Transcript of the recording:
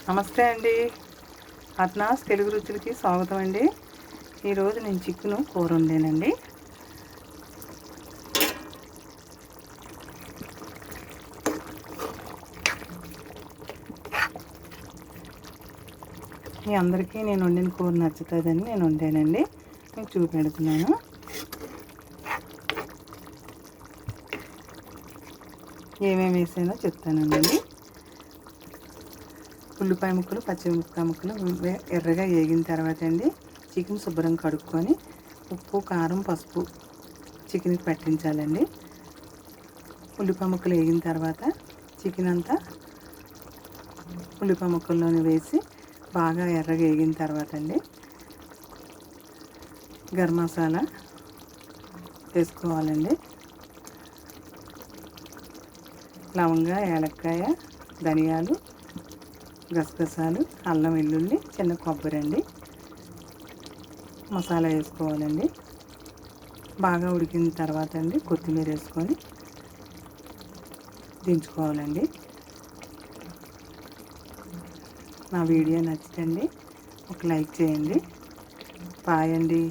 నమస్తే అండి. అత్నాస్ తెలుగు రుచులకి స్వాగతం అండి. ఈరోజు నేను చికెను కూర వండానండి. మీ అందరికీ నేను వండిన కూర నచ్చుతుందని నేను వండానండి. మీకు చూపెడుతున్నాను. ఏమేమి వేసానో చెప్తానండి. ఉల్లిపాయ ముక్కలు, పచ్చిమిరపకాయ ముక్కలు ఎర్రగా వేగిన తర్వాత అండి చికెన్ శుభ్రంగా కడుక్కొని ఉప్పు, కారం, పసుపు చికెన్కి పట్టించాలండి. ఉల్లిపాయ ముక్కలు వేగిన తర్వాత చికెన్ అంతా ఉల్లిపాయ ముక్కల్లోనే వేసి బాగా ఎర్రగా వేగిన తర్వాత అండి గరం మసాలా వేసుకోవాలండి. లవంగ, యాలక్కాయ, ధనియాలు, గసగసాలు, అల్లం వెల్లుల్లి, చిన్న కొబ్బరి అండి మసాలా వేసుకోవాలండి. బాగా ఉడికిన తర్వాత అండి కొత్తిమీర వేసుకొని దించుకోవాలండి. నా వీడియో నచ్చితండి ఒక లైక్ చేయండి. బాయ్ అండి.